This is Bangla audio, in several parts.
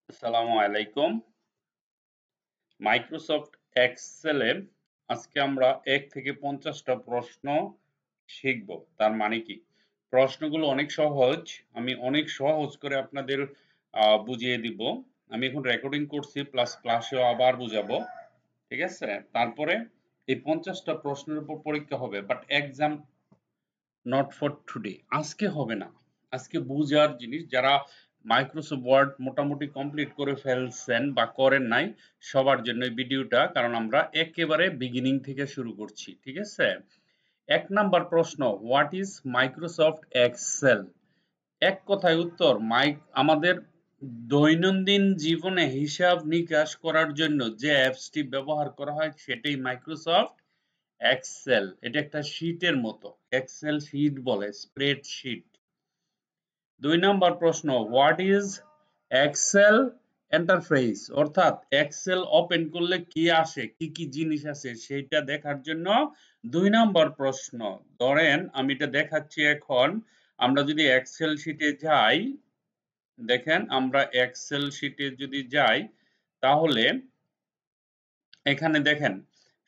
আসসালামু আলাইকুম। মাইক্রোসফট এক্সেলে আজকে আমরা 1 থেকে 50টা প্রশ্ন শিখব। তার মানে কি? প্রশ্নগুলো অনেক সহজ। আমি অনেক সহজ করে আপনাদের বুঝিয়ে দিব। আমি এখন রেকর্ডিং করছি প্লাস ক্লাসেও আবার বুঝাবো। ঠিক আছে? তারপরে এই 50টা প্রশ্নের উপর পরীক্ষা হবে। But exam not for today, আজকে হবে না। আজকে বুঝার জিনিস। যারা মাইক্রোসফট ওয়ার্ড মোটামুটি কমপ্লিট করে ফেলছেন বা করেন নাই, সবার জন্য এই ভিডিওটা, কারণ আমরা একেবারে বিগিনিং থেকে শুরু করছি। ঠিক আছে? 1 নাম্বার প্রশ্ন, হোয়াট ইজ মাইক্রোসফট এক্সেল? এক কথায় উত্তর, আমাদের দৈনন্দিন জীবনে হিসাব নিকাশ করার জন্য যে অ্যাপসটি ব্যবহার করা হয় সেটাই মাইক্রোসফট এক্সেল। এটা একটা শীটের মতো। এক্সেল শীট বলে, স্প্রেডশীট। 2 নম্বর প্রশ্ন, হোয়াট ইজ এক্সেল এন্টারপ্রাইজ? অর্থাৎ এক্সেল ওপেন করলে কি আসে, কি কি জিনিস আছে সেটা দেখার জন্য 2 নম্বর প্রশ্ন। ধরেন আমি এটা দেখাচ্ছি এখন। আমরা যদি এক্সেল শীটে যাই, দেখেন আমরা এক্সেল শীটে যদি যাই তাহলে এখানে দেখেন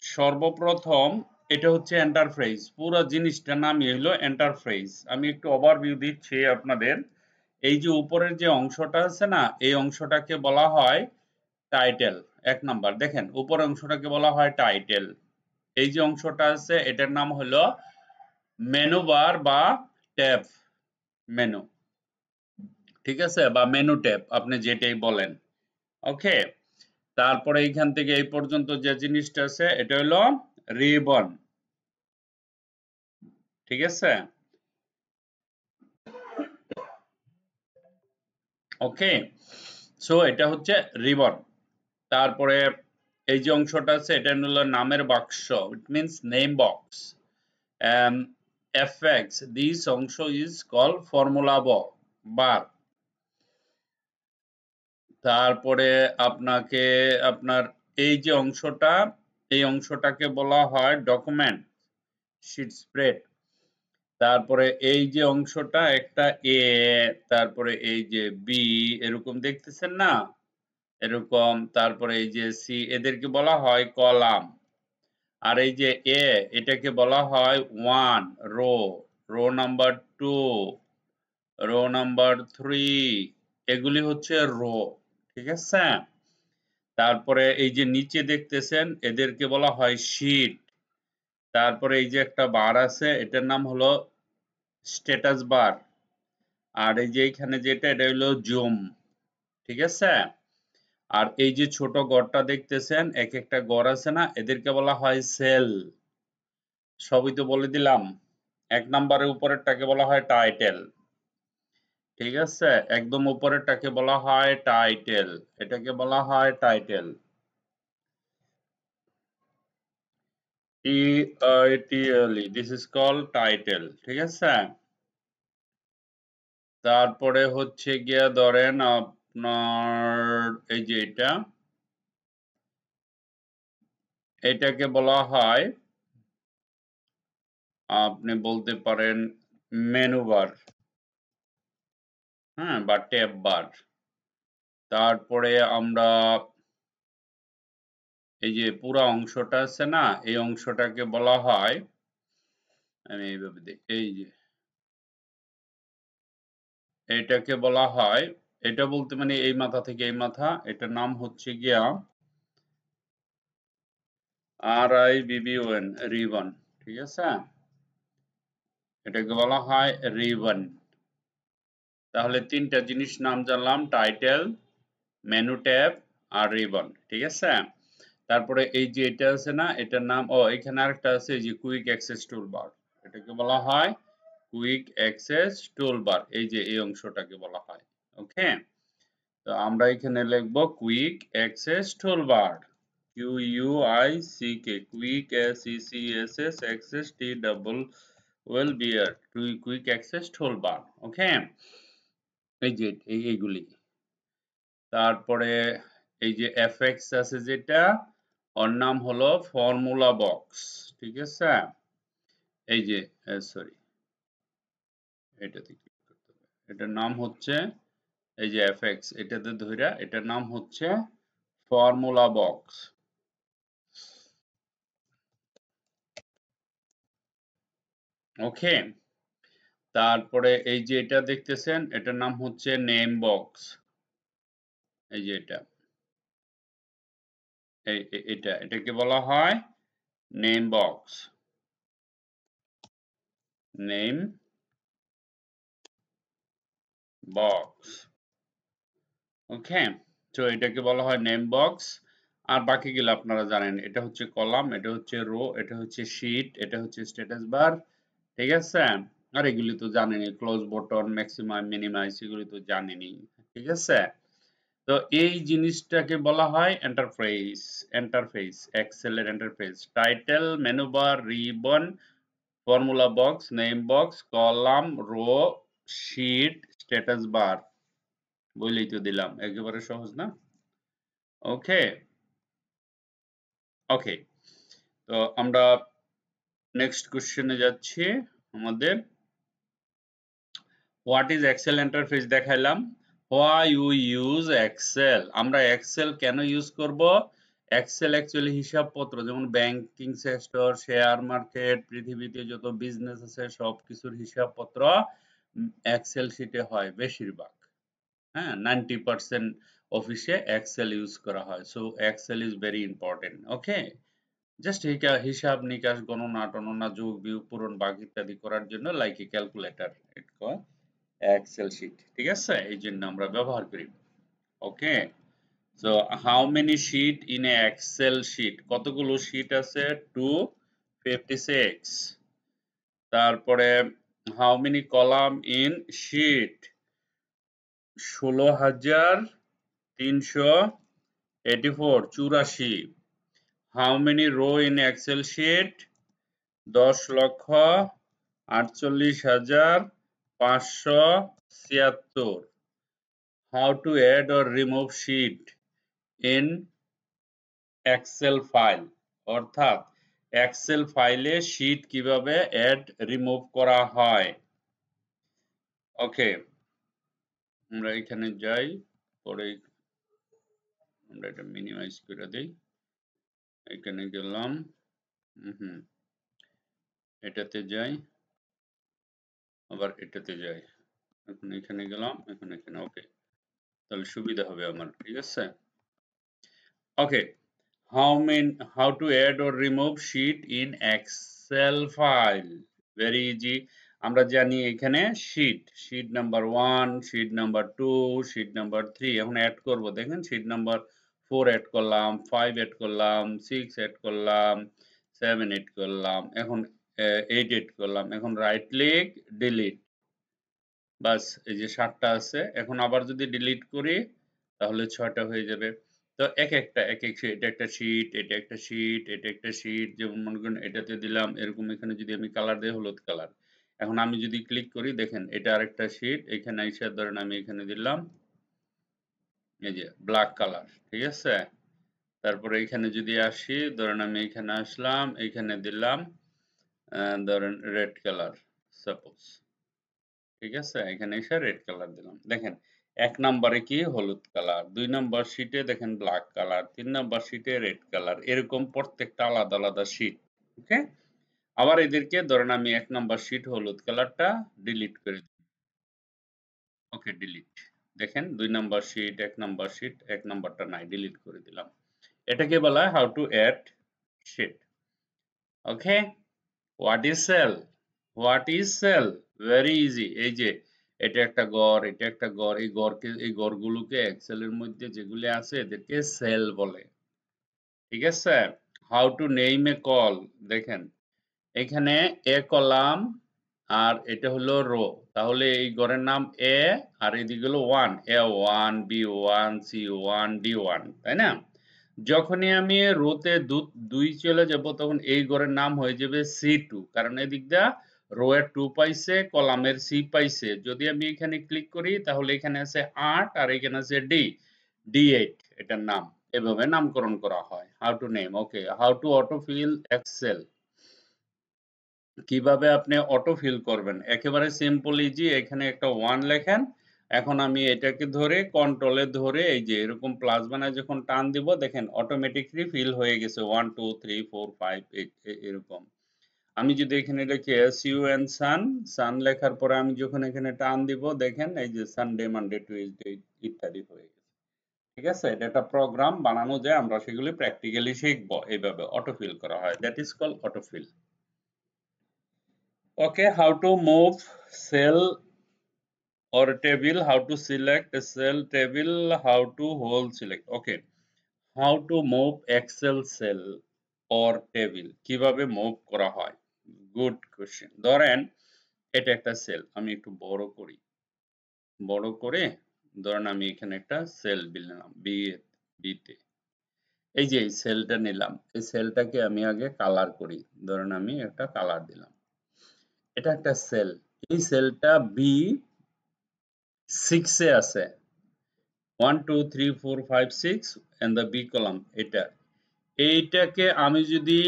সর্বপ্রথম এটা হচ্ছে এন্টারপ্রাইজ। পুরো জিনিসটার নামই হলো এন্টারপ্রাইজ। আমি একটু ওভারভিউ দিচ্ছি আপনাদের। এই যে উপরের যে অংশটা আছে না, এই অংশটাকে বলা হয় টাইটেল। 1 নাম্বার দেখেন উপরের অংশটাকে বলা হয় টাইটেল। এই যে অংশটা আছে এটার নাম হলো মেনু বার বা ট্যাব মেনু। ঠিক আছে? বা মেনু ট্যাব, আপনি যেটাই বলেন। ওকে, তারপরে এইখান থেকে এই পর্যন্ত যে জিনিসটা আছে এটা হলো রিবন। ঠিক আছে? ওকে, সো এটা হচ্ছে রিবন। তারপরে এই যে অংশটা আছে এটা হলো নামের বাক্স, it means name box. FX, this অংশ ইজ কল ফর্মুলা বার। তারপরে আপনাকে আপনার এই যে অংশটা, এই অংশটাকে বলা হয় ডকুমেন্ট শিট স্প্রেড। তারপরে এই যে অংশটা একটা এ, তারপরে এই যে বি, এরকম দেখতেছেন না, এরকম। তারপরে এই যে সি, এদেরকে বলা হয় কলাম। আর এই যে এ, এটাকে বলা হয় 1 row, row number 2, row number 3, এগুলি হচ্ছে রো। ঠিক আছে? তারপরে এই যে নিচে দেখতেছেন এদেরকে বলা হয় শীট। তারপরে এই যে একটা বার আছে এটার নাম হলো স্ট্যাটাস বার। আর এই যে এখানে যেটা এটা হলো জুম। ঠিক আছে? আর এই যে ছোট ঘরটা দেখতেছেন, এক একটা ঘর আছে না, এদেরকে বলা হয় সেল। সবই তো বলে দিলাম। 1 নম্বরের উপরেরটাকে বলা হয় টাইটেল। ঠিক আছে? একদম উপরেরটাকে বলা হয় টাইটেল। এটাকে বলা হয় title. TITLE, this is called title. ঠিক আছে? তারপরে হচ্ছে গিয়া ধরেন আপনার এই যে এটাকে বলা হয়, আপনি বলতে পারেন মেনু বার, হ্যাঁ, বা ট্যাব বার। তারপরে আমরা এই যে পুরা অংশটা আছে না, এই অংশটাকে বলা হয়, আমি এইভাবে দেখি, এই যে এটাকে বলা হয়, এটা বলতে মানে এই মাথা থেকে এই মাথা, এটার নাম হচ্ছে গিয়া RIBBON, রিবন। ঠিক আছে? এটাকে বলা হয় রিবন। তাহলে 3টা জিনিস নাম জানলাম, টাইটেল, মেনু ট্যাব আর রিবন। ঠিক আছে? তারপরে এই যে এটা আছে না, এটার নাম, এখানে আরেকটা আছে, এই যে কুইক অ্যাক্সেস টুলবার। এটাকে বলা হয় কুইক অ্যাক্সেস টুলবার। এই যে এই অংশটাকে বলা হয়। ওকে, তো আমরা এখানে লিখব quick access toolbar, QUICK, quick SECSS access TOOLBAR, quick access toolbar. Okay, এই যে এইগুলি। তারপরে এই যে এফএক্স আছে যেটা, ওর নাম হলো ফর্মুলা বক্স। ঠিক আছে? এই যে সরি, এটাতে ক্লিক করতে হবে। এটার নাম হচ্ছে এই যে fx এটাতে ধইরা এটার নাম হচ্ছে ফর্মুলা বক্স। ওকে, তারপরে এই যে এটা দেখতেছেন এটার নাম হচ্ছে নেম বক্স। এই যে এটাকে বলা হয় name box. Name box. Okay, তো এটাকে বলা হয় নেম বক্স। আর বাকিগুলো আপনারা জানেন, এটা হচ্ছে কলাম, এটা হচ্ছে রো, এটা হচ্ছে শীট, এটা হচ্ছে স্ট্যাটাস বার। ঠিক আছে, আর এগুলি তো জানেনই, ক্লোজ বটন, ম্যাক্সিমাম, মিনিমাইজ, এগুলি তো জানেনই। ঠিক আছে, তো এই জিনিসটাকে বলা হয় এন্টারফেস। এক্সেল এর interface. Title, menu bar, ribbon, formula box, name box, column, row, sheet, status bar. বলেই তো দিলাম, একেবারে সহজ না? ওকে ওকে, তো আমরা নেক্সট কোশ্চেনে যাচ্ছি। আমাদের হোয়াট ইজ এক্সেল ইন্টারফেস দেখাইলাম। হোয়াই ইউ ইউজ এক্সেল, আমরা এক্সেল কেন ইউজ করব? এক্সেল অ্যাকচুয়ালি হিসাবপত্র, যেমন ব্যাংকিং সেক্টর, শেয়ার মার্কেট, পৃথিবীতে যত বিজনেস আছে সব কিছুর হিসাবপত্র এক্সেল শিটে হয় বেশিরভাগ। হ্যাঁ, 90% অফিসে এক্সেল ইউজ করা হয়। So Excel is very important. Okay, just হিসাব নিকাশ, গণনা টননা, যোগ বিয়োগ, পূরণ, ভাগ ইত্যাদি করার জন্য like a calculator, Excel sheet. ঠিক আছে, এই জন্য আমরা ব্যবহার করি। Okay, so how many sheet in a Excel sheet? কতগুলো শিট আছে? 256। তারপরে how many column in sheet? 16,384, 84। How many row in Excel sheet? 10,48,576। How to add or remove sheet in Excel file, অর্থাৎ এক্সেল ফাইলে শীট কিভাবে অ্যাড রিমুভ করা হয়। ওকে, আমরা এখানে যাই, পরে আমরা এটা মিনিমাইজ করে দেই। এখানে গেলাম, এটাতে যাই, আবার এটাতে যাই, এখন এখানে গেলাম, এখন এখানে। ওকে, তাহলে সুবিধা হবে আমার। ঠিক আছে, ওকে, how to add or remove sheet in Excel file? Very easy. আমরা জানি এখানে sheet number 1, sheet number 2, sheet number 3 এখন অ্যাড করব। দেখেন sheet নাম্বার 4 অ্যাড করলাম, 5 অ্যাড করলাম, 6 অ্যাড করলাম, 7 অ্যাড করলাম, এখন 8 অ্যাড করলাম। এখন রাইট ক্লিক, ডিলিট। বাস, এই যে 7টা আছে। এখন আবার যদি ডিলিট করি তাহলে 6টা হয়ে যাবে। তো এক একটা এটা একটা শীট, এটা একটা শীট, এটা একটা শীট। যেমন মনে করেন এটাতে দিলাম এরকম, এখানে যদি আমি কালার দিই হলুদ কালার। এখন আমি যদি ক্লিক করি দেখেন এটা আরেকটা শীট, এখানে এসে ধরেন আমি এখানে দিলাম এই যে ব্ল্যাক কালার। ঠিক আছে, তারপরে এখানে যদি আসি, ধরেন আমি এখানে আসলাম, এখানে দিলাম ধরেন রেড কালার সাপোজ। ঠিক আছে, এখানে এসে রেড কালার দিলাম। দেখেন 1 নম্বরে কি হলুদ কালার, 2 নম্বর শীটে দেখেন ব্ল্যাক কালার, 3 নম্বর শীটে রেড কালার, এরকম প্রত্যেকটা আলাদা আলাদা শীট। ওকে, আবার এদেরকে ধরেন আমি 1 নম্বর শীট হলুদ কালারটা ডিলিট করে দিই। ওকে, ডিলিট। দেখেন 2 নম্বর শীট, 1 নম্বর শীট, 1 নম্বরটা নাই, ডিলিট করে দিলাম। এটাকে বলা হয় how to add sheet. Okay, what is cell? What is cell? Very easy. এই যে এটা একটা ঘর, এটা একটা ঘর, এই ঘরগুলোকে এক্সেলের মধ্যে যেগুলি আছে এদেরকে সেল বলে। ঠিক আছে, how to name A call? দেখেন এখানে এ কলাম আর এটা হলো রো, তাহলে এই ঘরের নাম এ আর এদিকে হলো 1, A1, B1, C1, D1, তাই না? যখনই আমি রোতে 2 চলে যাব তখন এই ঘরের নাম হয়ে যাবে C2, কারণ এদিক দিয়ে রো এর 2 পাইছে, কলামের C পাইছে। যদি আমি এখানে ক্লিক করি তাহলে এখানে আছে 8 আর এখানে আছে D8, এটার নাম এভাবে নামকরণ করা হয়। How to name. Okay, how to autofill Excel? কিভাবে আপনি অটো ফিল করবেন? একেবারে সিম্পল ইজি। এখানে একটা 1 লেখেন এখন আমি এটাকে ধরে কন্ট্রোলে ধরে এই যে এরকম প্লাস বানায় যখন টান দিব দেখেন অটোমেটিকলি ফিল হয়ে গেছে 1 2 3 4 5 এরকম। আমি যদি এখানে লিখি SUN সান, সান লেখার পরে আমি যখন এখানে টান দিব দেখেন এই যে সানডে মানডে টুইসডে ইত্যাদি হয়ে গেছে। ঠিক আছে, এটা একটা প্রোগ্রাম বানানো যায়, আমরা সেগুলি প্র্যাকটিক্যালি শিখবো। এইভাবে অটোফিল করা হয়, that is called autofill. Okay, how to move cell or table, how to select a cell table, how to whole select. Okay, how to move Excel cell or table, কিভাবে মুভ করা হয়? Good question. ধরেন এটা একটা সেল, আমি একটু বড় করি, বড় করে ধরেন আমি এখানে একটা সেল নিলাম বি তে। এই যে এই সেলটা নিলাম, এই সেলটাকে আমি আগে কালার করি, ধরেন আমি একটা কালার দিলাম। এটা একটা সেল, এই সেলটা B6 এ আছে, 1 2 3 4 5 6 and the B column এটা। এইটাকে আমি যদি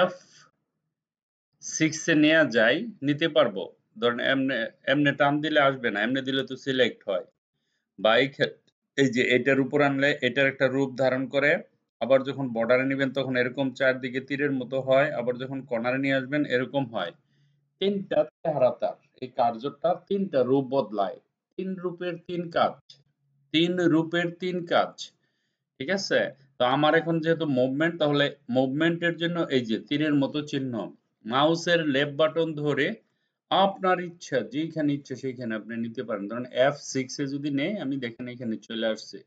F6 এ নেওয়া যায়, নিতে পারবো। ধরেন এমনে এমনে টান দিলে আসবে না, এমনে দিলে তো সিলেক্ট হয়। বা এই যে এটার উপর আনলে এটার একটা রূপ ধারণ করে, আবার যখন বর্ডারে নেবেন তখন এরকম চারদিকে তীরের মতো হয়, আবার যখন কর্নারে নিয়ে আসবেন এরকম হয়। তিনটা চেহারা তার, এই কার্যটা তিনটা রূপ বদলায়। 3 রূপের 3 কাজ, 3 রূপের 3 কাজ। ঠিক আছে, তো আমার এখন যেহেতু মুভমেন্ট, তাহলে মুভমেন্টের জন্য এই যে তীরের মতো চিহ্ন, মাউসের লেফট বাটন ধরে আপনার ইচ্ছা যেখানে ইচ্ছা সেইখানে আপনি নিতে পারেন। ধরেন F6 এ যদি নেই, আমি দেখেন এখানে চলে আসছে,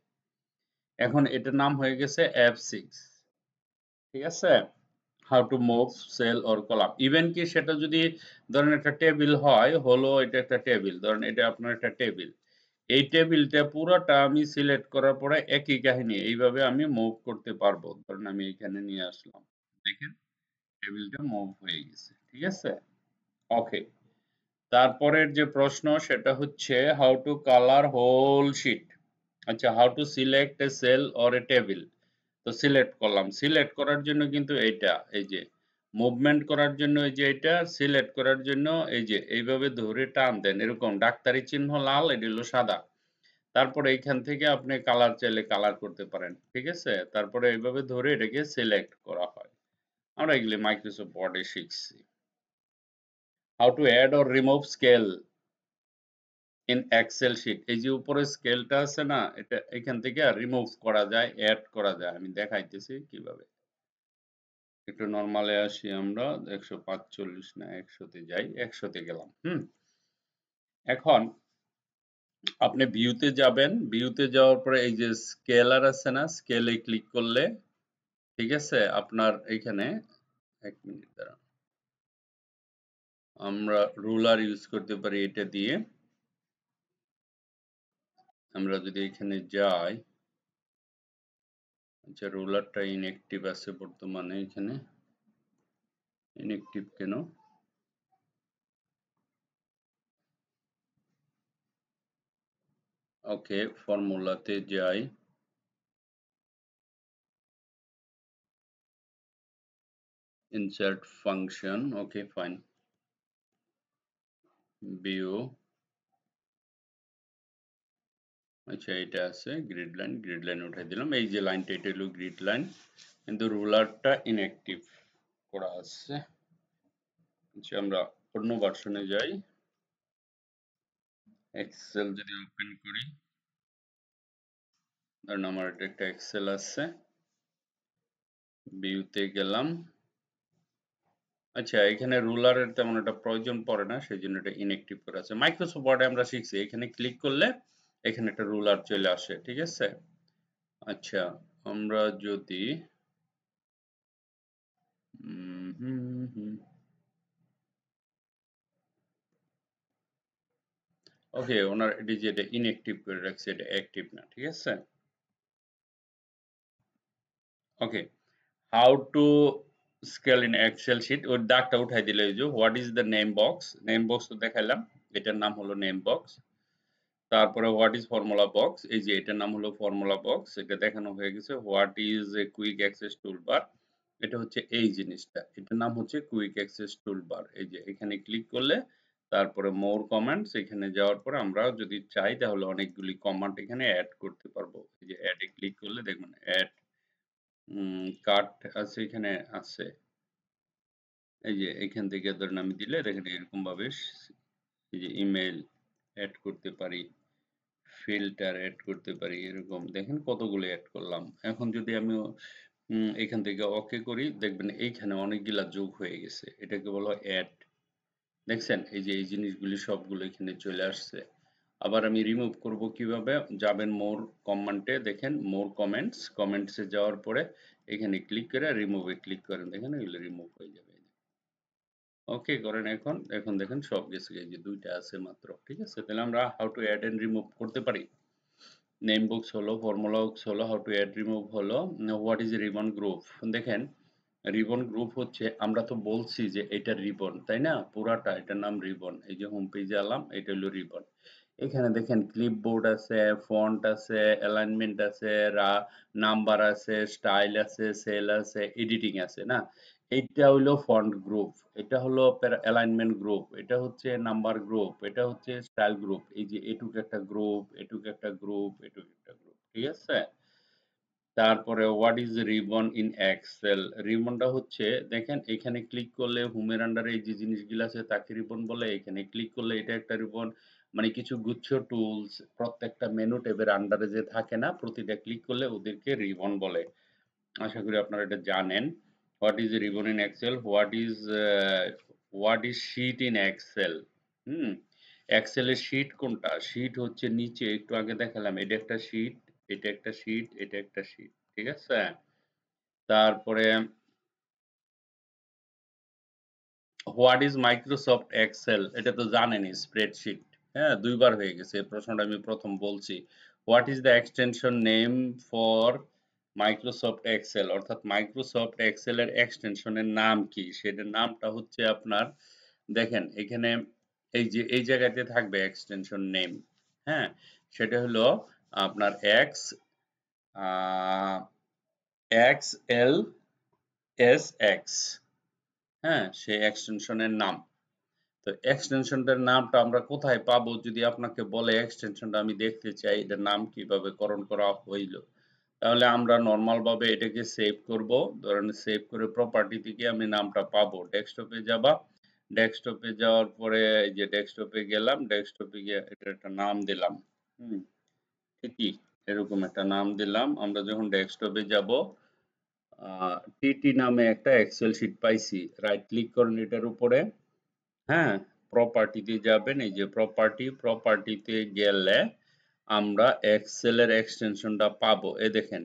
এখন এটার নাম হয়ে গেছে F6। ঠিক আছে, how to move cell or column. Even কি সেটা যদি ধরেন একটা টেবিল হয়, হলো এটা একটা টেবিল, ধরেন এটা আপনার একটা টেবিল, এই টেবিলটা পুরোটা আমি সিলেক্ট করার পরে একই কাহিনী এইভাবে আমি মুভ করতে পারবো। ধরেন আমি এখানে নিয়ে আসলাম, দেখেন টেবিলটা মুভ হয়ে গেছে। ঠিক আছে, ওকে। তারপরের যে প্রশ্ন সেটা হচ্ছে how to colour whole sheet. আচ্ছা, how to select a cell or a table. তো সিলেক্ট করলাম, সিলেক্ট করার জন্য কিন্তু এইটা, এই যে মুভমেন্ট করার জন্য এই যে এটা, সিলেক্ট করার জন্য এই যে এইভাবে ধরে টান দেন, এরকম ডাক্তারি চিহ্ন লাল, এটা হলো সাদা। তারপরে এইখান থেকে আপনি কালার চাইলে কালার করতে পারেন। ঠিক আছে, তারপরে এইভাবে ধরে এটাকে সিলেক্ট করা হয়। আমরা এগুলি মাইক্রোসফট ওয়ার্ডে শিখছি। How to add or remove scale in Excel sheet. এই যে উপরে স্কেলটা আছে না, এটা এখান থেকে রিমুভ করা যায়, অ্যাড করা যায়। আমি দেখাইতেছি কিভাবে। একটু নরমালে আসি আমরা, 145 না 100 তে যাই, 100 তে গেলাম। এখন আপনি ভিউতে যাবেন, ভিউতে যাওয়ার পরে এই যে স্কেলার আছে না, স্কেলে ক্লিক করলে ঠিক আছে, আপনার এইখানে 1 মিনিট দাঁড়ান, আমরা রুলার ইউজ করতে পারি এটা দিয়ে। আমরা যদি এখানে যাই, আচ্ছা রুলারটা ইনঅ্যাক্টিভ আছে বর্তমানে, এখানে ইনঅ্যাক্টিভ কেন? ওকে, ফর্মুলাতে যাই, insert function, okay fine, view, আচ্ছা এটা আছে গ্রিড লাইন, গ্রিড লাইন উঠাই দিলাম। এই যে লাইনটা এটা হলো গ্রিড লাইন, কিন্তু রুলারটা ইনঅ্যাক্টিভ করা আছে। আচ্ছা আমরা অন্য ভার্সনে যাই, এক্সেল যদি ওপেন করি, ধরুন আমার এটা একটা এক্সেল আছে, ভিউতে গেলাম। আচ্ছা এখানে রুলারের তেমন একটা প্রয়োজন পড়ে না, সেই জন্য এটা ইনঅ্যাক্টিভ করা আছে। মাইক্রোসফট ওয়ার্ডে আমরা শিখছি এখানে ক্লিক করলে এখানে একটা রুলার চলে আসে। ঠিক আছে, আচ্ছা আমরা যদি ওকে, ওনার এটি যে এটা ইনঅ্যাক্টিভ করে রাখছে, এটা অ্যাক্টিভ না। ঠিক আছে, okay. How to scale in Excel sheet, ওর দাগটা উঠাই দিলে এই যে what is the name box, name box তো দেখাইলাম, এটার নাম হলো নেম বক্স। তারপরে হোয়াট ইজ ফর্মুলা বক্স, এই যে এটার নাম হলো ফর্মুলা বক্স, এটা দেখানো হয়ে গেছে। What is a quick access toolbar, এটা হচ্ছে এই জিনিসটা, এটার নাম হচ্ছে কুইক অ্যাক্সেস টুলবার। এই যে এখানে ক্লিক করলে তারপরে মোর কমেন্টস, এখানে যাওয়ার পরে আমরা যদি চাই তাহলে অনেকগুলি কমেন্ট এখানে অ্যাড করতে পারবো। এই যে অ্যাড এ ক্লিক করলে দেখবেন অ্যাড কাট আছে, এখানে আছে। এই যে এখান থেকে ধরেন আমি দিলে দেখেন এরকম ভাবে এই যে ইমেল অ্যাড করতে পারি, ফিল্টার অ্যাড করতে পারি, এরকম দেখেন কতগুলো অ্যাড করলাম। এখন যদি আমি এখান থেকে ওকে করি, দেখবেন এইখানে অনেকগুলা যোগ হয়ে গেছে। এটাকে বলা হয় অ্যাড। দেখছেন এই যে এই জিনিসগুলি সবগুলো এখানে চলে আসছে। আবার আমি রিমুভ করব কিভাবে? যাবেন মোর কমেন্টে, দেখেন মোর কমেন্টস, কমেন্টসে যাওয়ার পরে এখানে ক্লিক করে রিমুভে ক্লিক করেন, দেখেন এগুলো রিমুভ হয়ে যাবে। ওকে করেন, এখন এখন দেখেন সব গেছে, এই যে দুইটা আছে মাত্র। ঠিক আছে, তাহলে আমরা how to add and remove করতে পারি। নেম বক্স হলো, ফর্মুলা বক্স হলো, হাউ টু অ্যাড রিমুভ হলো, হোয়াট ইজ রিবন গ্রুপ। দেখেন রিবন গ্রুপ হচ্ছে, আমরা তো বলছি যে এটা রিবন, তাই না? পুরাটা এটার নাম রিবন। এই যে হোম পেজে এলাম, এটা হলো রিবন। এখানে দেখেন ক্লিপবোর্ড আছে, ফন্ট আছে, অ্যালাইনমেন্ট আছে, নাম্বার আছে, স্টাইল আছে, সেল আছে, এডিটিং আছে, না? এইটা হলো ফন্ট গ্রুপ, এটা হলো অ্যালাইনমেন্ট গ্রুপ, এটা হচ্ছে নাম্বার গ্রুপ, এটা হচ্ছে স্টাইল গ্রুপ। এই যে এটুকু একটা গ্রুপ, এটুকু একটা গ্রুপ, এটুকু একটা গ্রুপ। ঠিক আছে, তারপরে what is ribbon in Excel. রিবনটা হচ্ছে, দেখেন এখানে ক্লিক করলে হোমের আন্ডারে এই যে জিনিসগুলো আছে তাকে রিবন বলে। এখানে ক্লিক করলে এটা একটা রিবন, মানে কিছু গুচ্ছ টুলস প্রত্যেকটা মেনু ট্যাবের আন্ডারে যে থাকে না, প্রতিটা ক্লিক করলে ওদেরকে রিবন বলে। আশা করি আপনারা এটা জানেন। What is ribbon in Excel, what is sheet in Excel. হুম, এক্সেলের শীট কোনটা? শীট হচ্ছে নিচে একটু আগে দেখালাম, এটা একটা শীট, এটা একটা শীট, এটা একটা শীট। ঠিক আছে, তারপরে হোয়াট ইজ মাইক্রোসফট এক্সেল, এটা তো জানেনই, স্প্রেডশিট। হ্যাঁ, দুইবার হয়ে গেছে এই প্রশ্নটা, আমি প্রথম বলছি। What is the extension name for Microsoft Excel, অর্থাৎ মাইক্রোসফট এক্সেল এর এক্সটেনশনের নাম কি? সেটার নামটা হচ্ছে আপনার, দেখেন এখানে এই যে এই জায়গাতে থাকবে এক্সটেনশন নেম। হ্যাঁ, সেটা হলো আপনার x X L S x. হ্যাঁ, সেই এক্সটেনশনের নাম। তো এক্সটেনশনটার নামটা আমরা কোথায় পাবো? যদি আপনাকে বলে এক্সটেনশনটা আমি দেখতে চাই, এটার নাম কিভাবে করণ করা হইল, তাহলে আমরা নর্মাল ভাবে এটাকে সেভ করব। ধরেন সেভ করে প্রপার্টি থেকে আমি নামটা পাবো, ডেস্কটপে যাবা, ডেস্কটপে যাওয়ার পরে এই যে ডেস্কটপে গেলাম, ডেস্কটপে গিয়ে এটা একটা নাম দিলাম। হুম, ঠিকই এরকম একটা নাম দিলাম। আমরা যখন ডেস্কটপে যাব, টিটি নামে একটা এক্সেল শিট পাইছি, রাইট ক্লিক করেন এটার উপরে। হ্যাঁ, প্রপার্টিতে যাবেন, এই যে প্রপার্টিতে গেলে আমরা এক্সেল এর এক্সটেনশনটা পাবো। এই দেখেন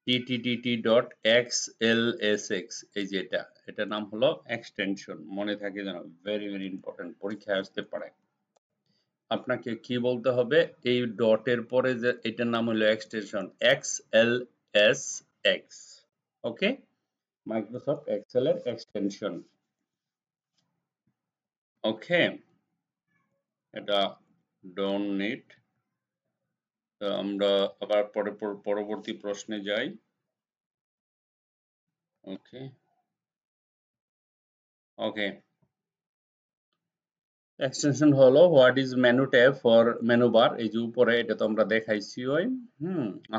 ttt.xlsx, এই যে এটা নাম হলো এক্সটেনশন। মনে থাকে যেন, ভেরি ভেরি ইম্পর্টেন্ট, পরীক্ষায় আসতে পারে। আপনাকে কি বলতে হবে? এই ডটের পরে যে এটার নাম হলো extension XLSX। Okay, Microsoft Excel এর এক্সটেনশন। ওকে, এটা ডোন্ট নিড। তো আমরা আবার পরবর্তী প্রশ্নে যাই। ওকে ওকে, এক্সটেনশন হলো what is menu tab for menu bar. এই যে উপরে এটা তো আমরা দেখাইছি। ওই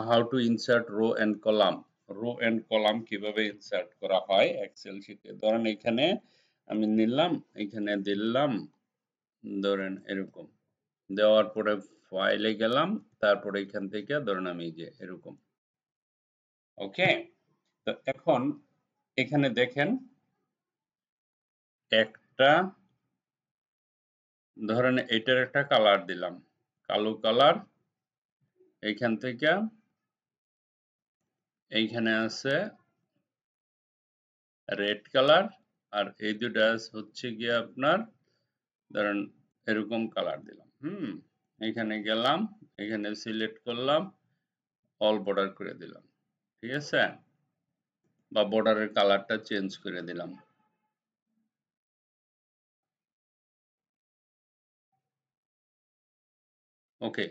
how to insert row and column. Row and column কিভাবে ইনসার্ট করা হয় এক্সেল শীটে। ধরেন এখানে আমি নিলাম, এখানে দিলাম, ধরেন এরকম দেওয়ার পরে ফাইলে গেলাম, তারপরে এখান থেকে ধরেন আমি যে এরকম। ওকে, তো এখন এখানে দেখেন একটা, ধরেন এটার একটা কালার দিলাম, কালো কালার। এইখান থেকে এইখানে আছে রেড কালার, আর এই দুটা হচ্ছে গিয়ে আপনার, ধরেন এরকম কালার দিলাম। এখানে গেলাম, এখানে সিলেক্ট করলাম, অল বর্ডার করে দিলাম। ঠিক আছে, বা বর্ডারের কালারটা চেঞ্জ করে দিলাম। ওকে,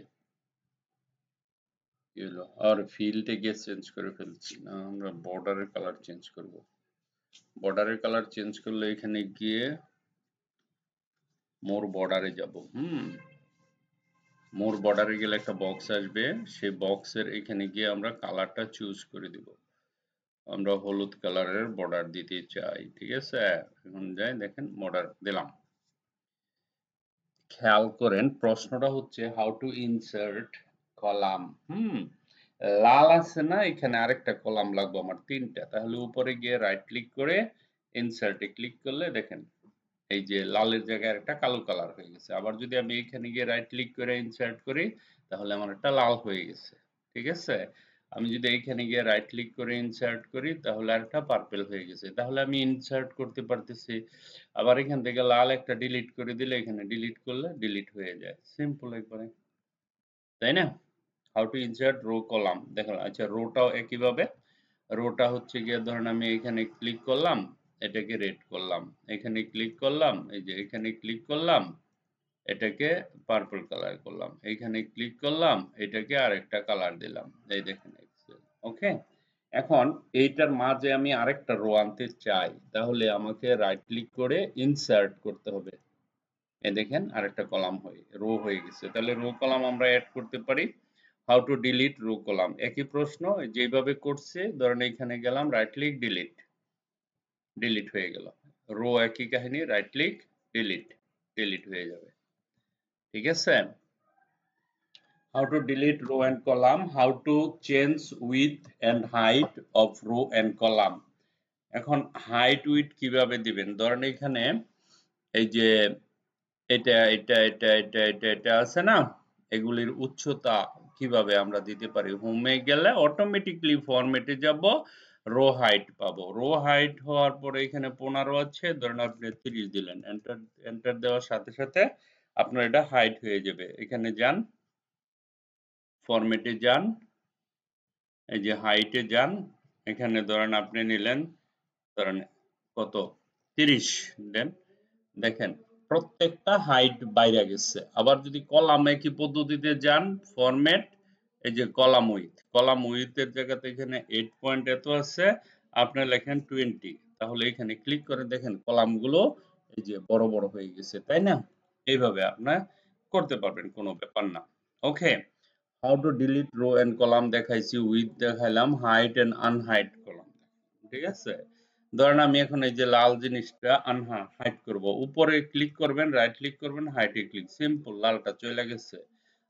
কি হলো? আর ফিল্ডে গিয়ে চেঞ্জ করে ফেলছি না, আমরা বর্ডারের কালার চেঞ্জ করব। বর্ডারের কালার চেঞ্জ করলে এখানে গিয়ে মোর বর্ডারে যাব। মোর বর্ডারে গেলে একটা বক্স আসবে, সেই বক্সের এখানে গিয়ে আমরা কালারটা চুজ করে দিব। আমরা হলুদ কালারের বর্ডার দিতে চাই, ঠিক আছে। এখন যাই দেখেন বর্ডার দিলাম। খেয়াল করেন প্রশ্নটা হচ্ছে হাউ টু ইনসার্ট কলাম। লাল আছে না, এখানে আরেকটা কলাম লাগবে আমার তিনটা। তাহলে উপরে গিয়ে রাইট ক্লিক করে ইনসার্টে ক্লিক করলে দেখেন এই যে লালের জায়গায় একটা কালো কালার হয়ে গেছে। আবার যদি আমি এখানে গিয়ে রাইট ক্লিক করে ইনসার্ট করি তাহলে আমার একটা লাল হয়ে গেছে, ঠিক আছে। আমি যদি এখানে গিয়ে রাইট ক্লিক করে ইনসার্ট করি তাহলে আরেকটা পার্পল হয়ে গেছে। তাহলে আমি ইনসার্ট করতে পারতেছি। আবার এখান থেকে লাল একটা ডিলিট করে দিলে এখানে ডিলিট করলে ডিলিট হয়ে যায়, সিম্পল একবারে, তাই না। How to insert rho column দেখেন। আচ্ছা, রোটাও একইভাবে। রোটা হচ্ছে গিয়ে ধরেন আমি এখানে ক্লিক করলাম, এটাকে রেড করলাম, এখানে ক্লিক করলাম, এই যে এখানে ক্লিক করলাম, এটাকে পার্পল কালার করলাম, এখানে ক্লিক করলাম, এটাকে আরেকটা কালার দিলাম, এই দেখেন এক্সেল। ওকে, এখন এইটার মাঝে আমি আরেকটা রো আনতে চাই, তাহলে আমাকে রাইট ক্লিক করে ইনসার্ট করতে হবে। এই দেখেন আরেকটা কলাম হয়ে রো হয়ে গেছে। তাহলে রো কলাম আমরা অ্যাড করতে পারি। How to delete rho column, একই প্রশ্ন যেভাবে করছে। ধরেন এখানে গেলাম, রাইট ক্লিক ডিলিট, ডিলিট হয়ে গেল। রো একই কাহিনী, রাইট ক্লিক ডিলিট, ডিলিট হয়ে যাবে, ঠিক আছে। How to delete row and column, how to change width and height of row and column। এখন হাইট উইডথ কিভাবে দিবেন, ধরেন এখানে এই যে এটা আছে না, এগুলির উচ্চতা কিভাবে আমরা দিতে পারি। হোমে গেলে অটোমেটিকলি ফরম্যাটে যাব, রো হাইট পাবো। রো হাইট হওয়ার পরে এখানে 15 আছে, ধরেন আপনি 30 দিলেন, এন্টার এন্টার দেওয়ার সাথে সাথে আপনার এটা হাইট হয়ে যাবে। এখানে যান, ফরম্যাটে যান, এই যে হাইটে যান, এখানে ধরেন আপনি নিলেন ধরেন কত 30 দেন, দেখেন প্রত্যেকটা হাইট বাইরে গেছে। আবার যদি কলাম একই পদ্ধতিতে যান, ফরম্যাট, এই যে কলাম উইথের জায়গাতে এখানে 8 পয়েন্ট এত আছে, আপনি লেখেন 20, তাহলে এখানে ক্লিক করে দেখেন কলামগুলো এই যে বড় বড় হয়ে গেছে, তাই না। এইভাবে আপনার করতে পারবেন, কোনো ব্যাপার না। Okay, how to delete row and column দেখাইছি, উইথ দেখাইলাম, হাইট এন্ড আনহাইট কলাম, ঠিক আছে। ধরেন আমি এখন এই যে লাল জিনিসটা হাইড করব, উপরে ক্লিক করবেন, রাইট ক্লিক করবেন, হাইটে ক্লিক, সিম্পল, লালটা চলে গেছে।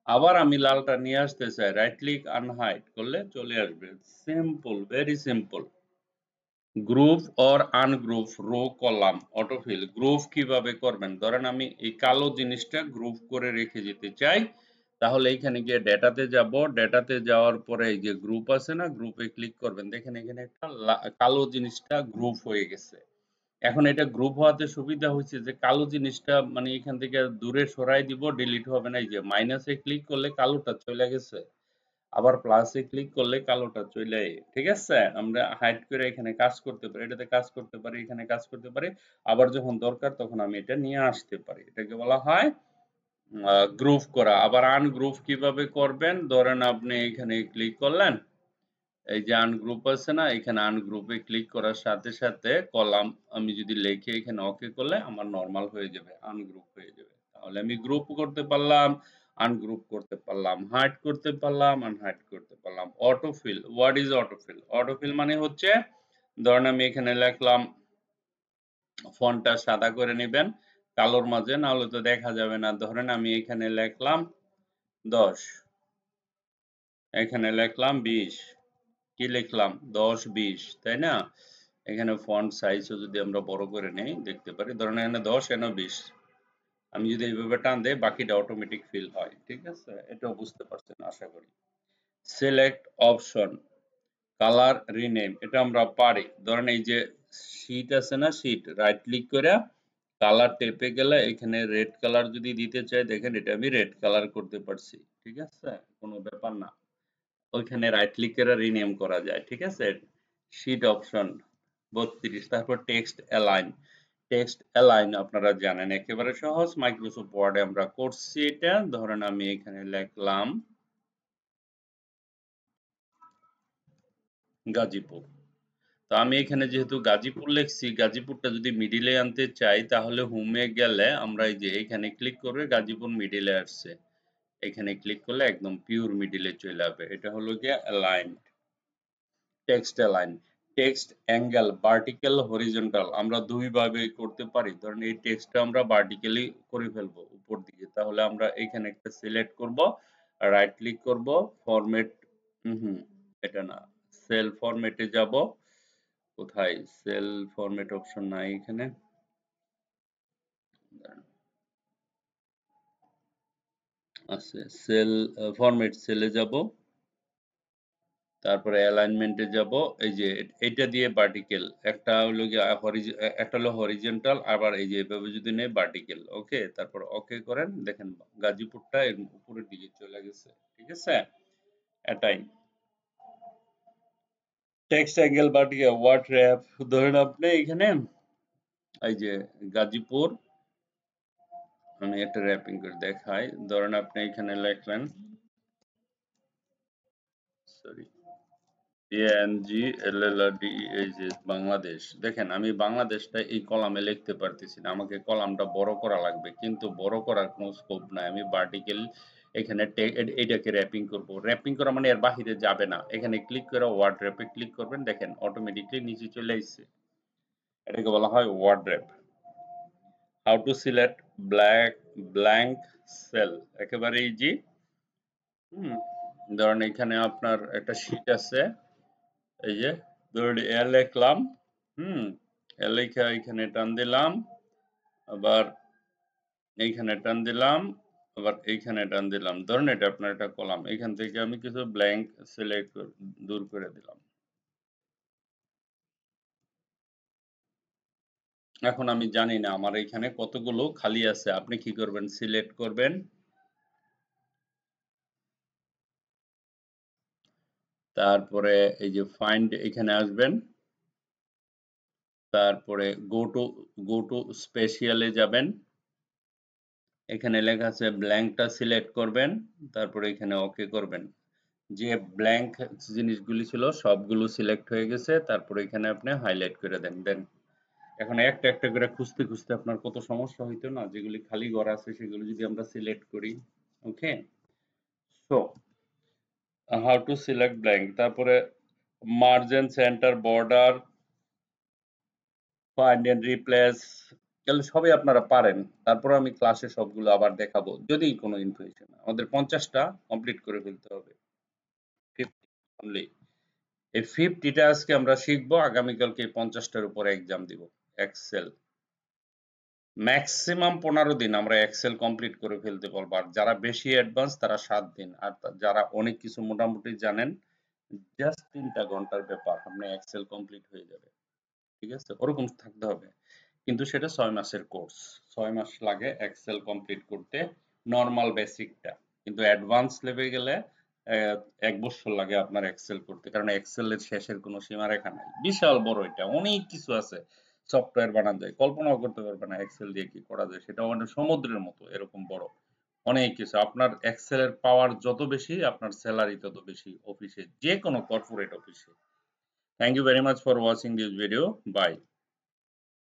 আবার আমি লালটা নিয়ে আসতে চাই, রাইট ক্লিক আনহাইড করলে চলে আসবে, simple, very simple. Group or ungroup rho column autofill, group কিভাবে করবেন, ধরেন আমি এই কালো জিনিসটা গ্রুপ করে রেখে যেতে চাই, তাহলে এখানে গিয়ে ডেটাতে যাব, ডেটাতে যাওয়ার পরে এই যে গ্রুপ আছে না, গ্রুপে ক্লিক করবেন, দেখেন এখানে একটা কালো জিনিসটা গ্রুপ হয়ে গেছে। এখন এটা গ্রুপ হওয়াতে সুবিধা হয়েছে যে কালো জিনিসটা মানে এখান থেকে দূরে সরাই দিব, ডিলিট হবে না। এই যে মাইনাসে ক্লিক করলে কালোটা চলে গেছে, আবার প্লাসে ক্লিক করলে কালোটা চলে, ঠিক আছে। আমরা হাইড করে এখানে কাজ করতে পারি, এটাতে কাজ করতে পারি, এখানে কাজ করতে পারি, আবার যখন দরকার তখন আমি এটা নিয়ে আসতে পারি। এটাকে বলা হয় গ্রুপ করা। আবার আনগ্রুপ কিভাবে করবেন, ধরেন আপনি এখানে ক্লিক করলেন, এই যে আনগ্রুপ আছে না, এখানে আনগ্রুপে ক্লিক করার সাথে সাথে কলাম আমি যদি লিখে এখানে ওকে করলে আমার নরমাল হয়ে যাবে, আনগ্রুপ হয়ে যাবে। তাহলে আমি গ্রুপ করতে পারলাম, আনগ্রুপ করতে পারলাম, হাইড করতে পারলাম, আনহাইড করতে পারলাম। Autofill, what is autofill? Autofill মানে হচ্ছে ধরেন আমি এখানে লিখলাম, ফন্টটা সাদা করে নেবেন কালোর মাঝে, না হলে তো দেখা যাবে না। ধরেন আমি এখানে লিখলাম 10, এখানে লিখলাম 20, কি লিখলাম 10 20, তাই না। এখানে ফন্ট সাইজও যদি আমরা বড় করে নেই দেখতে পারি, ধরেন এখানে 10 এখানে 20, আমি যদি এইভাবে টান দেই বাকিটা অটোমেটিক ফিল হয়, ঠিক আছে। এটাও বুঝতে পারছেন আশা করি। সিলেক্ট অপশন, কালার রিনেম, এটা আমরা পারি। ধরেন এই যে শীট আছে না, শীট, রাইট ক্লিক করে কালার টেপে গেলে এখানে রেড কালার যদি দিতে চাই, দেখেন এটা আমি রেড কালার করতে পারছি, ঠিক আছে, কোনো ব্যাপার না। ওইখানে রাইট ক্লিক করে রিনেম করা যায়, ঠিক আছে। শীট অপশন 32, তারপর টেক্সট অ্যালাইন। টেক্সট অ্যালাইন আপনারা জানেন একেবারে সহজ, মাইক্রোসফট ওয়ার্ডে আমরা করছি এটা। ধরেন আমি এখানে লিখলাম গাজীপুর, তো আমি এখানে যেহেতু গাজীপুর লিখছি, গাজীপুরটা যদি মিডিলে আনতে চাই তাহলে হোমে গেলে আমরা এই যে এখানে ক্লিক করবে, গাজীপুর মিডিলে আসছে, এখানে ক্লিক করলে একদম পিওর মিডিলে চলে যাবে। এটা হলো গিয়ে align, text align, text angle, vertical, horizontal আমরা দুই ভাবে করতে পারি। ধরেন এই টেক্সটটা আমরা ভার্টিক্যালি করে ফেলবো উপর দিকে, তাহলে আমরা এখানে একটা সিলেক্ট করব, রাইট ক্লিক করব, ফরম্যাট, এটা না, সেল ফরম্যাটে যাব, কোথায় সেল ফরম্যাট অপশন নাই এখানে, আছে সেল ফরম্যাট, সেলে যাব, তারপরে অ্যালাইনমেন্টে যাব, এই যে এটা দিয়ে ভার্টিক্যাল, একটা হলো গিয়ে একটা হলো হরিজন্টাল, আবার এই যে এভাবে যদি নেই ভার্টিক্যাল, ওকে, তারপর ওকে করেন, দেখেন গাজীপুরটা এর উপরের দিকে চলে গেছে, ঠিক আছে, এটাই text angle vertical word wrap. ধরেন আপনি এখানে এই যে গাজীপুর, আমি একটা র্যাপিং করে দেখাই, ধরেন আপনি এখানে লিখলেন, সরি, বাংলাদেশ, দেখেন আমি বাংলাদেশটা এই কলামে লিখতে পারতেছি না, আমাকে কলামটা বড় করা লাগবে, কিন্তু বড় করার কোনো স্কোপ নাই, আমি ভার্টিক্যাল এখানে এটাকে র্যাপিং করব, র্যাপিং করা মানে এর বাহিরে যাবে না, এখানে ক্লিক করে ওয়ার্ড র্যাপে ক্লিক করবেন, দেখেন অটোমেটিকলি নিচে চলে আসছে, এটাকে বলা হয় word wrap. How to select blank cell, একেবারে ইজি। ধরেন এখানে আপনার একটা শীট আছে, এই যে ধরুন এ লিখলাম, এ লিখে এখানে টান দিলাম, আবার এইখানে টান দিলাম, আবার এইখানে টান দিলাম, ধরুন এটা আপনার একটা কলাম, এখান থেকে আমি কিছু ব্ল্যাঙ্ক সিলেক্ট দূর করে দিলাম। এখন আমি জানি না আমার এখানে কতগুলো খালি আছে, আপনি কি করবেন, সিলেক্ট করবেন, তারপরে এই যে ফাইন্ড এখানে আসবেন, তারপরে গো টু স্পেশালে যাবেন, এখানে লেখা আছে ব্ল্যাঙ্কটা সিলেক্ট করবেন, তারপরে এখানে ওকে করবেন, যে ব্ল্যাঙ্ক জিনিসগুলি ছিল সবগুলো সিলেক্ট হয়ে গেছে, তারপরে এখানে আপনি হাইলাইট করে দেন, দেন এখন একটা একটা করে খুঁজতে খুঁজতে আপনার কত সমস্যা হইতো না, যেগুলি খালি ঘর আছে সেগুলো যদি আমরা সিলেক্ট করি, okay. So how to select blank, তারপরে margin, centre, border, find and replace, এগুলো সবই আপনারা পারেন, তারপরে আমি ক্লাসে সবগুলো আবার দেখাবো যদি কোনো ইনফরমেশন, আমাদের 50টা কমপ্লিট করে ফেলতে হবে, 50 অনলি, এই 50টা আজকে আমরা শিখবো, আগামীকালকে 50টার উপরে এক্সাম দিব। এক্সেল ম্যাক্সিমাম 15 দিন আমরা এক্সেল কমপ্লিট করে ফেলতে পারবো, আর যারা বেশি অ্যাডভান্স তারা 7 দিন, আর যারা অনেক কিছু মোটামুটি জানেন জাস্ট 3টা ঘন্টার ব্যাপার, আপনার এক্সেল কমপ্লিট হয়ে যাবে, ঠিক আছে, ওরকম থাকতে হবে, কিন্তু সেটা 6 মাসের কোর্স, 6 মাস লাগে এক্সেল কমপ্লিট করতে, নরমাল বেসিকটা, কিন্তু অ্যাডভান্স লেভেলে গেলে 1 বছর লাগে আপনার এক্সেল করতে, কারণ এক্সেলের শেষের কোনো সীমারেখা নাই, বিশাল বড়, এটা অনেক কিছু আছে, সফটওয়্যার বানানো যায়, কল্পনাও করতে পারবে না এক্সেল দিয়ে কি করা যায়, সেটা মানে সমুদ্রের মতো এরকম বড়, অনেক কিছু, আপনার এক্সেলের পাওয়ার যত বেশি আপনার স্যালারি তত বেশি অফিসে, যে কোনো কর্পোরেট অফিসে। Thank you very much for watching this video, by.